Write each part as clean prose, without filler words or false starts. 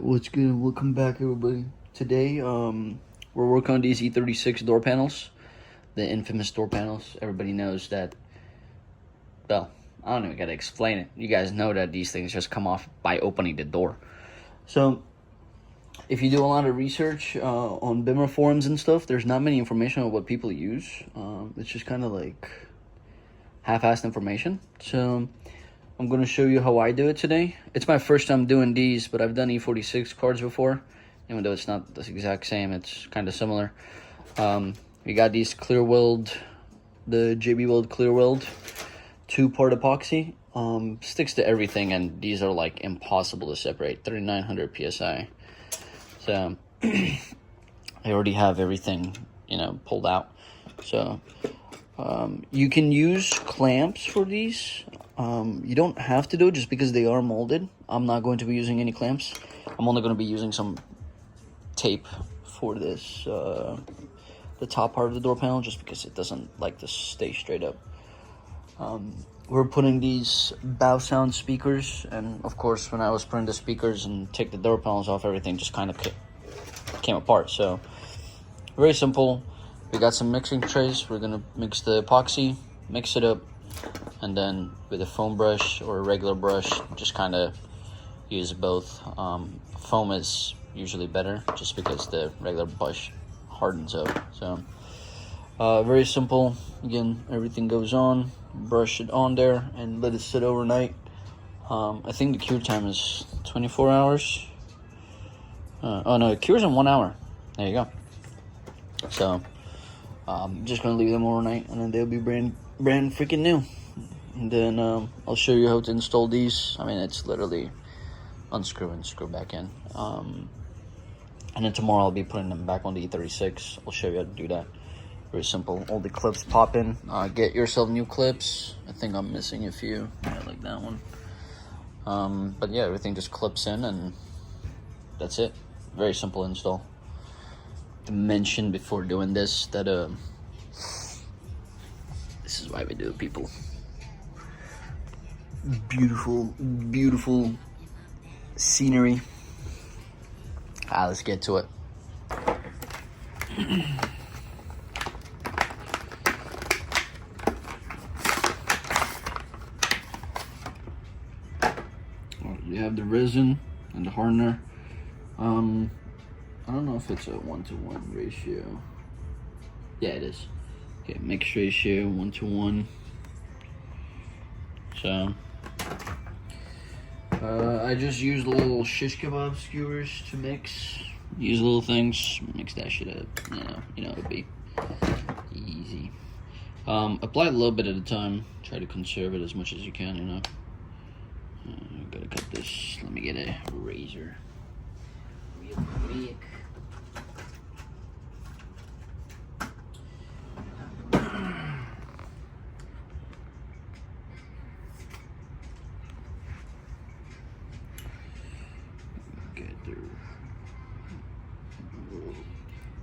What's good? Welcome back, everybody. Today, we're working on these E36 door panels, the infamous door panels. Everybody knows that. Well, I don't even gotta explain it. You guys know that these things just come off by opening the door. So, if you do a lot of research on Bimmer forums and stuff, there's not many information on what people use. It's just kind of like half-assed information. So, I'm going to show you how I do it today. It's my first time doing these, but I've done E46 cards before. Even though it's not the exact same, it's kind of similar. We got these clear weld, the JB Weld clear weld, 2-part epoxy. Sticks to everything, and these are like impossible to separate. 3900 PSI. So, I already have everything, pulled out. So, you can use clamps for these. You don't have to do it just because they are molded. I'm not going to be using any clamps. I'm only going to be using some tape for this, the top part of the door panel, just because it doesn't like to stay straight up. We're putting these bow sound speakers, and of course when I was putting the speakers and take the door panels off, everything just kind of came apart. So very simple. We got some mixing trays. We're going to mix the epoxy, mix it up, and then with a foam brush or a regular brush, just kind of use both. Foam is usually better just because the regular brush hardens up. So very simple. Again, everything goes on, brush it on there and let it sit overnight. I think the cure time is 24 hours. Oh no, it cures in 1 hour. There you go. So I'm just gonna leave them overnight, and then they'll be brand freaking new. And then I'll show you how to install these. I mean, it's literally unscrew and screw back in. And then tomorrow I'll be putting them back on the E36. I'll show you how to do that. Very simple. All the clips pop in. Get yourself new clips. I think I'm missing a few. I like that one. But yeah, everything just clips in, and that's it. Very simple install. To mention before doing this that this is why we do it, people. Beautiful scenery. Let's get to it. We have the resin and the hardener. I don't know if it's a 1-to-1 ratio. Yeah, it is. Okay, mix ratio 1-to-1. So I just use little shish kebab skewers to mix. Use little things, mix that shit up. It'd be easy. Apply a little bit at a time. Try to conserve it as much as you can. Gotta cut this. Let me get a razor. Real quick.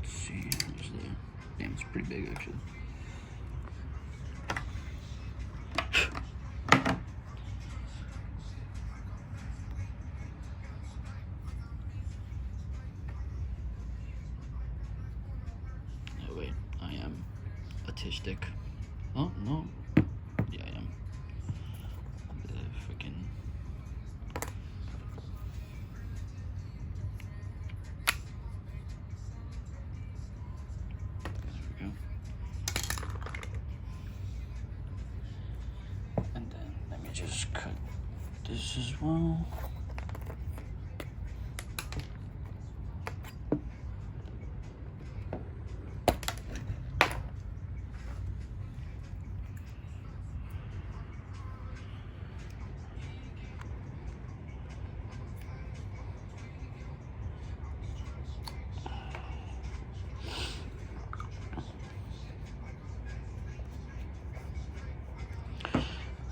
Let's see, damn, it's pretty big actually. Oh wait, I am autistic. Oh no, yeah, I am. The freaking. And then let me just cut this as well.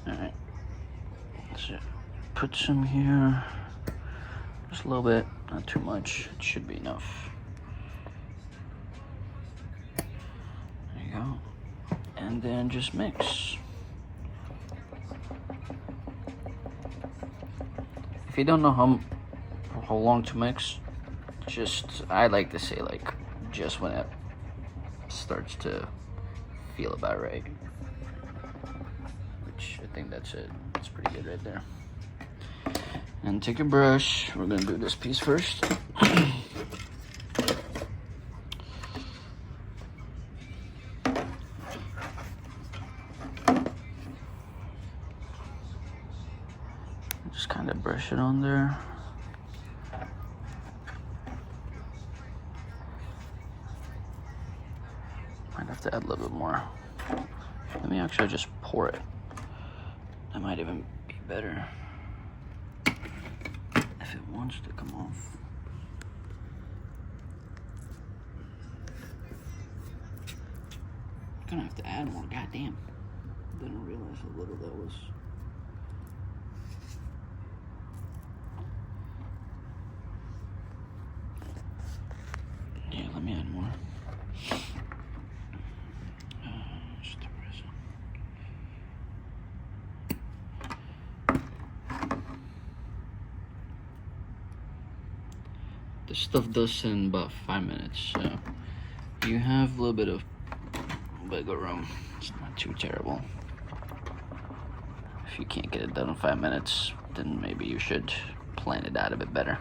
Alright, so put some here, just a little bit, not too much, it should be enough. There you go. And then just mix. If you don't know how long to mix. Just, I like to say like just when it starts to feel about right. Which I think that's it. It's pretty good right there. And take a brush. We're gonna do this piece first. Just kind of brush it on there. Might have to add a little bit more. Let me actually just pour it. That might even be better. If it wants to come off. I'm gonna have to add more, goddamn. Didn't realize how little that was. Yeah, let me add more. Just a resin. This stuff does in about 5 minutes, so you have a little bit of wiggle room. It's not too terrible. If you can't get it done in 5 minutes, then maybe you should plan it out a bit better.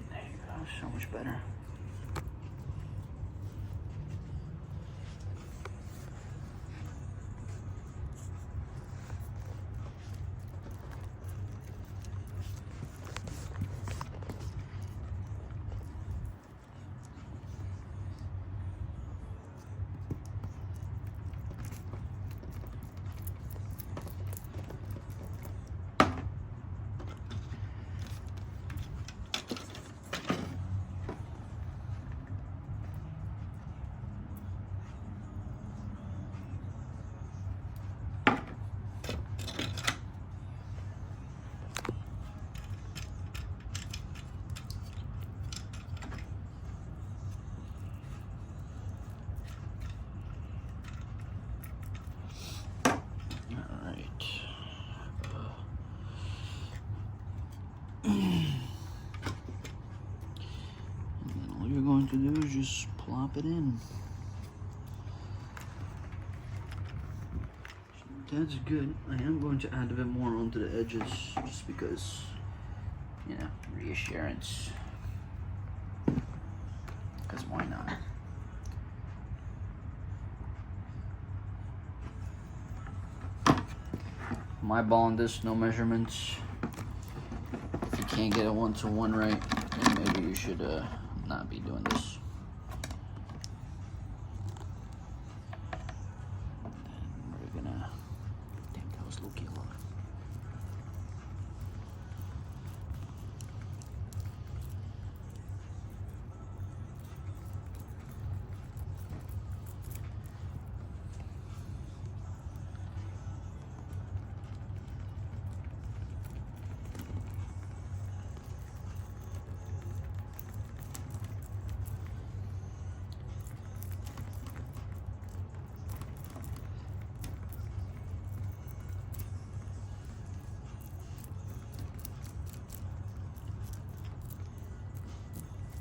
There you go, so much better. To do is just plop it in. That's good. I am going to add a bit more onto the edges just because, you know, reassurance. Because why not? My ball on this, no measurements. If you can't get a 1-to-1 right, then maybe you should not be doing this. And then we're gonna, damn, that was low-key a lot.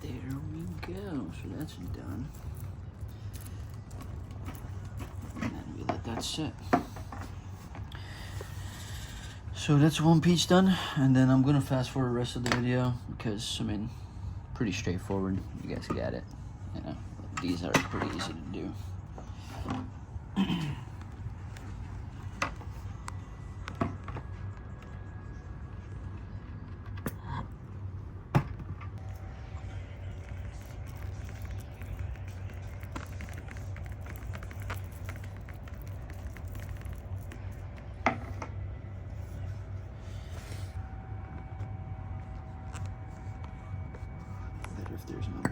There we go, so that's done. And then we let that sit. So that's one piece done, and then I'm gonna fast forward the rest of the video because, I mean, pretty straightforward. You guys got it. You know, these are pretty easy to do. If there's no